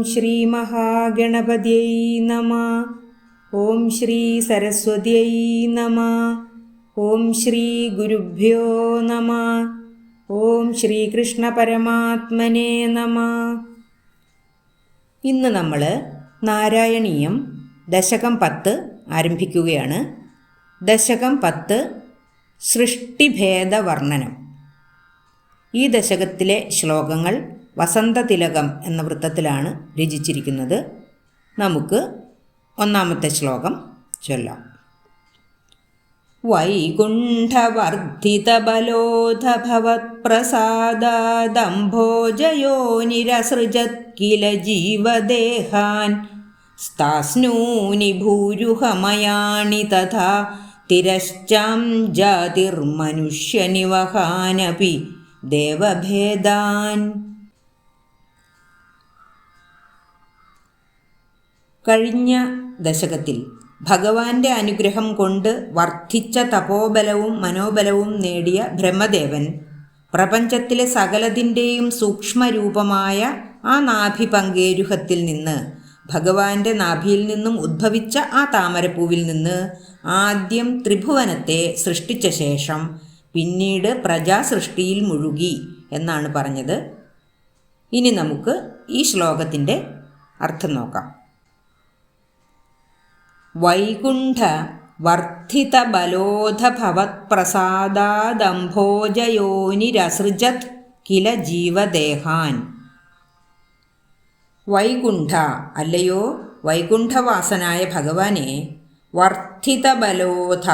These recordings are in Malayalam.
ശ്രീ മഹാഗണപതിയൈ നമഃ. ഓം ശ്രീ സരസ്വതിയൈ നമഃ. ഓം ശ്രീ ഗുരുഭ്യോ നമഃ. ഓം ശ്രീകൃഷ്ണ പരമാത്മനേ നമഃ. ഇന്ന് നമ്മൾ നാരായണീയം ദശകം 10 ആരംഭിക്കുകയാണ്. ദശകം 10 സൃഷ്ടിഭേദവർണ്ണനം. ഈ ദശകത്തിലെ ശ്ലോകങ്ങൾ വസന്തതിലകം എന്ന വൃത്തത്തിലാണ് രചിച്ചിരിക്കുന്നത്. നമുക്ക് ഒന്നാമത്തെ ശ്ലോകം ചൊല്ലാം. വൈകുണ്ഠവർദ്ധിതബലോധഭവത്പ്രസാദാദംഭോജയോനിരസൃജത് കില ജീവദേഹാൻ സ്താസ്നൂനി ഭൂരുഹമയാണി തഥാ തിരശ്ചാം ജാതിർമനുഷ്യനിവഹാനപി ദേവഭേദാൻ. കഴിഞ്ഞ ദശകത്തിൽ ഭഗവാന്റെ അനുഗ്രഹം കൊണ്ട് വർദ്ധിച്ച തപോബലവും മനോബലവും നേടിയ ബ്രഹ്മദേവൻ പ്രപഞ്ചത്തിലെ സകലതിൻ്റെയും സൂക്ഷ്മരൂപമായ ആ നാഭിപങ്കേരുഹത്തിൽ നിന്ന്, ഭഗവാന്റെ നാഭിയിൽ നിന്നും ഉദ്ഭവിച്ച ആ താമരപ്പൂവിൽ നിന്ന് ആദ്യം ത്രിഭുവനത്തെ സൃഷ്ടിച്ച ശേഷം പിന്നീട് പ്രജാസൃഷ്ടിയിൽ മുഴുകി എന്നാണ് പറഞ്ഞത്. ഇനി നമുക്ക് ഈ ശ്ലോകത്തിൻ്റെ അർത്ഥം നോക്കാം. വൈകുണ്ഠ വർദ്ധിതബലോധഭവത്പ്രസാദാദംഭോജയോനിരസൃജത് കില ജീവദേഹാൻ. വൈകുണ്ഠ അല്ലയോ വൈകുണ്ഠവാസനായ ഭഗവാനെ, വർദ്ധിതബലോധ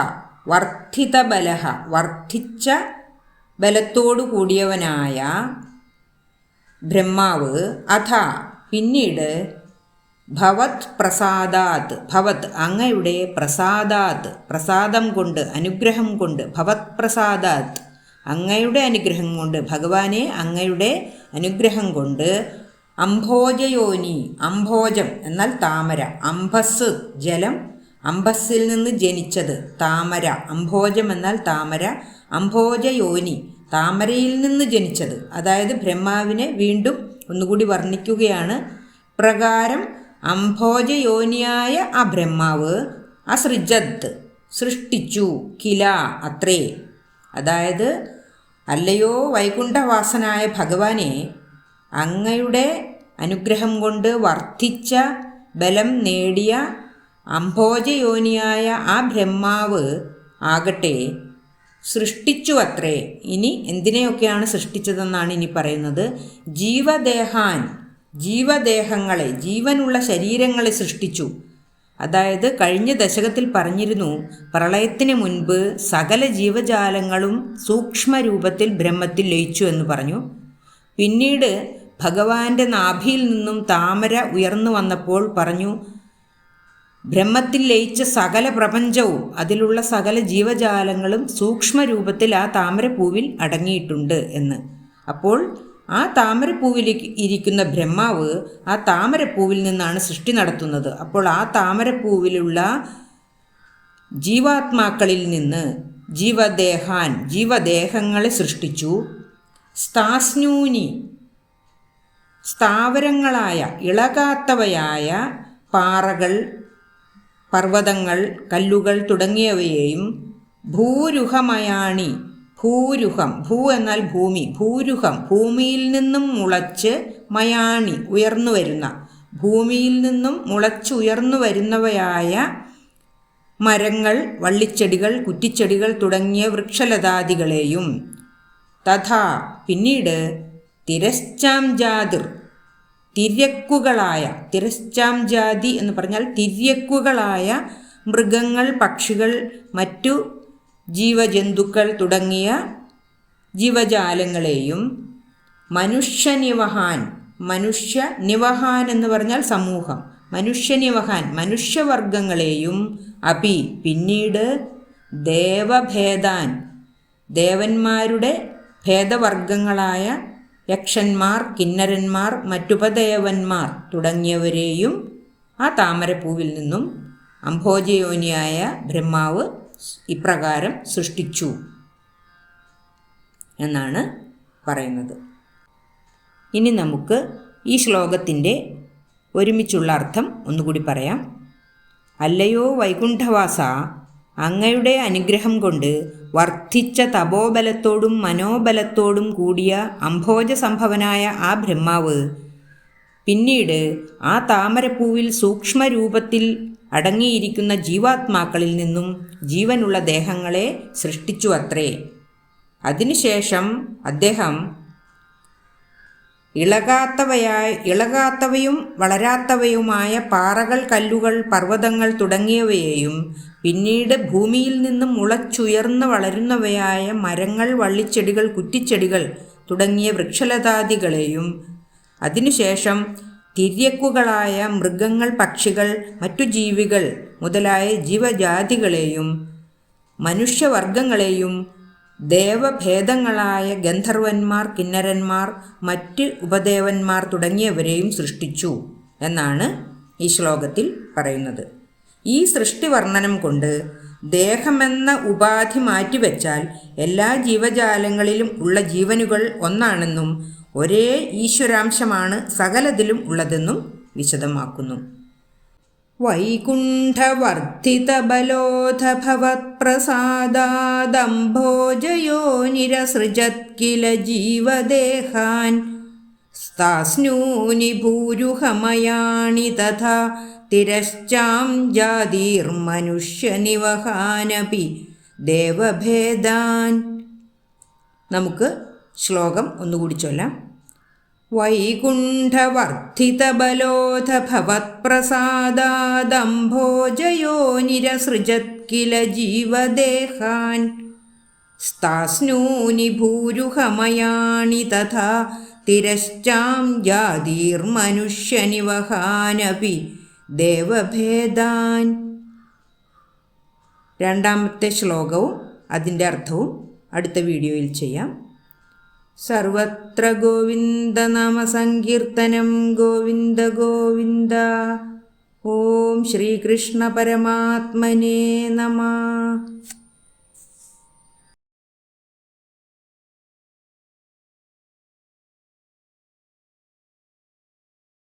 വർദ്ധിതബലഹ വർദ്ധിച്ച ബലത്തോടു കൂടിയവനായ ബ്രഹ്മാവ്, അഥ പിന്നീട് ഭവത് പ്രസാദാത് ഭവത് അങ്ങയുടെ പ്രസാദാത് പ്രസാദം കൊണ്ട് അനുഗ്രഹം കൊണ്ട്, ഭവത് പ്രസാദാത് അങ്ങയുടെ അനുഗ്രഹം കൊണ്ട്, ഭഗവാനെ അങ്ങയുടെ അനുഗ്രഹം കൊണ്ട്, അംഭോജയോനി അംഭോജം എന്നാൽ താമര, അംഭസ് ജലം, അംഭസ്സിൽ നിന്ന് ജനിച്ചത് താമര, അംഭോജം എന്നാൽ താമര, അംഭോജയോനി താമരയിൽ നിന്ന് ജനിച്ചത്, അതായത് ബ്രഹ്മാവിനെ വീണ്ടും ഒന്നുകൂടി വർണ്ണിക്കുകയാണ്. പ്രകാരം അംഭോജയോനിയായ ആ ബ്രഹ്മാവ് അസൃജത് സൃഷ്ടിച്ചു, കില അത്രേ, അതായത് അല്ലയോ വൈകുണ്ഠവാസനായ ഭഗവാനെ, അങ്ങയുടെ അനുഗ്രഹം കൊണ്ട് വർദ്ധിച്ച ബലം നേടിയ അംഭോജയോനിയായ ആ ബ്രഹ്മാവ് ആകട്ടെ സൃഷ്ടിച്ചു അത്രേ. ഇനി എന്തിനെയൊക്കെയാണ് സൃഷ്ടിച്ചതെന്നാണ് ഇനി പറയുന്നത്. ജീവദേഹാൻ ജീവദേഹങ്ങളെ, ജീവനുള്ള ശരീരങ്ങളെ സൃഷ്ടിച്ചു. അതായത് കഴിഞ്ഞ ദശകത്തിൽ പറഞ്ഞിരുന്നു, പ്രളയത്തിന് മുൻപ് സകല ജീവജാലങ്ങളും സൂക്ഷ്മരൂപത്തിൽ ബ്രഹ്മത്തിൽ ലയിച്ചു എന്ന് പറഞ്ഞു. പിന്നീട് ഭഗവാന്റെ നാഭിയിൽ നിന്നും താമര ഉയർന്നു വന്നപ്പോൾ പറഞ്ഞു, ബ്രഹ്മത്തിൽ ലയിച്ച സകല പ്രപഞ്ചവും അതിലുള്ള സകല ജീവജാലങ്ങളും സൂക്ഷ്മരൂപത്തിൽ ആ താമരപ്പൂവിൽ അടങ്ങിയിട്ടുണ്ട് എന്ന്. അപ്പോൾ ആ താമരപ്പൂവിൽ ഇരിക്കുന്ന ബ്രഹ്മാവ് ആ താമരപ്പൂവിൽ നിന്നാണ് സൃഷ്ടി നടത്തുന്നത്. അപ്പോൾ ആ താമരപ്പൂവിലുള്ള ജീവാത്മാക്കളിൽ നിന്ന് ജീവദേഹാൻ ജീവദേഹങ്ങളെ സൃഷ്ടിച്ചു. സ്താസ്നൂനി സ്ഥാവരങ്ങളായ ഇളകാത്തവയായ പാറകൾ, പർവ്വതങ്ങൾ, കല്ലുകൾ തുടങ്ങിയവയെയും, ഭൂരുഹമയാണി ഭൂരുഹം ഭൂ എന്നാൽ ഭൂമി, ഭൂരുഹം ഭൂമിയിൽ നിന്നും മുളച്ച്, മയാണി ഉയർന്നു വരുന്ന, ഭൂമിയിൽ നിന്നും മുളച്ച് ഉയർന്നു വരുന്നവയായ മരങ്ങൾ, വള്ളിച്ചെടികൾ, കുറ്റിച്ചെടികൾ തുടങ്ങിയ വൃക്ഷലതാദികളെയും, തഥാ പിന്നീട് തിരശ്ചാം ജാതിർ തിര്യക്കുകളായ, തിരശ്ചാം ജാതി എന്ന് പറഞ്ഞാൽ തിര്യക്കുകളായ മൃഗങ്ങൾ, പക്ഷികൾ, മറ്റു ജീവജന്തുക്കൾ തുടങ്ങിയ ജീവജാലങ്ങളെയും, മനുഷ്യനിവഹാൻ മനുഷ്യനിവഹാൻ എന്ന് പറഞ്ഞാൽ സമൂഹം, മനുഷ്യനിവഹാൻ മനുഷ്യവർഗങ്ങളെയും, അപി പിന്നീട് ദേവഭേദാൻ ദേവന്മാരുടെ ഭേദവർഗങ്ങളായ യക്ഷന്മാർ, കിന്നരന്മാർ, മറ്റുപദേവന്മാർ തുടങ്ങിയവരെയും ആ താമരപ്പൂവിൽ നിന്നും അംഭോജയോനിയായ ബ്രഹ്മാവ് ഇപ്രകാരം സൃഷ്ടിച്ചു എന്നാണ് പറയുന്നത്. ഇനി നമുക്ക് ഈ ശ്ലോകത്തിൻ്റെ ഒരുമിച്ചുള്ള അർത്ഥം ഒന്നുകൂടി പറയാം. അല്ലയോ വൈകുണ്ഠവാസ, അങ്ങയുടെ അനുഗ്രഹം കൊണ്ട് വർദ്ധിച്ച തപോബലത്തോടും മനോബലത്തോടും കൂടിയ അംഭോജസംഭവനായ ആ ബ്രഹ്മാവ് പിന്നീട് ആ താമരപ്പൂവിൽ സൂക്ഷ്മരൂപത്തിൽ അടങ്ങിയിരിക്കുന്ന ജീവാത്മാക്കളിൽ നിന്നും ജീവനുള്ള ദേഹങ്ങളെ സൃഷ്ടിച്ചു അത്രേ. അതിനുശേഷം അദ്ദേഹം ഇളകാത്തവയും വളരാത്തവയുമായ പാറകൾ, കല്ലുകൾ, പർവ്വതങ്ങൾ തുടങ്ങിയവയെയും പിന്നീട് ഭൂമിയിൽ നിന്നും മുളച്ചുയർന്ന് വളരുന്നവയായ മരങ്ങൾ, വള്ളിച്ചെടികൾ, കുറ്റിച്ചെടികൾ തുടങ്ങിയ വൃക്ഷലതാദികളെയും അതിനുശേഷം തിര്യക്കുകളായ മൃഗങ്ങൾ, പക്ഷികൾ, മറ്റു ജീവികൾ മുതലായ ജീവജാതികളെയും മനുഷ്യവർഗങ്ങളെയും ദേവഭേദങ്ങളായ ഗന്ധർവന്മാർ, കിന്നരന്മാർ, മറ്റ് ഉപദേവന്മാർ തുടങ്ങിയവരെയും സൃഷ്ടിച്ചു എന്നാണ് ഈ ശ്ലോകത്തിൽ പറയുന്നത്. ഈ സൃഷ്ടിവർണ്ണനം കൊണ്ട് ദേഹമെന്ന ഉപാധി മാറ്റിവെച്ചാൽ എല്ലാ ജീവജാലങ്ങളിലും ഉള്ള ജീവനുകൾ ഒന്നാണെന്നും ഒരേ ഈശ്വരാംശമാണ് സകലതിലും ഉള്ളതെന്നും വിശദമാക്കുന്നു. വൈകുണ്ഠവർദ്ധിതബലോധ ഭവത്പ്രസാദാദംഭോജയോനിരസൃജത് കില ജീവദേഹാൻ സ്ഥാസ്നൂനി ഭൂരുഹമയാണി തഥാ തിരശ്ചാം ജാതിർമനുഷ്യനിവഹാനപി ദേവഭേദാൻ. നമുക്ക് ശ്ലോകം ഒന്നുകൂടി ചൊല്ലാം. വൈകുണ്ഠവർദ്ധിതബലോധ ഭവത്പ്രസാദാദംഭോജയോനിരസൃജത് കില ജീവദേഹാൻ സ്ഥാസ്നൂനി ഭൂരുഹമയാണി തഥാ തിരശ്ചാം ജാതിർമനുഷ്യനിവഹാനപി ദേവഭേദാൻ. രണ്ടാമത്തെ ശ്ലോകവും അതിൻ്റെ അർത്ഥവും അടുത്ത വീഡിയോയിൽ ചെയ്യാം. സർവത്ര ഗോവിന്ദനാമസങ്കീർത്തനം. ഗോവിന്ദ ഗോവിന്ദ. ഓം ശ്രീകൃഷ്ണ പരമാത്മനേ നമഃ.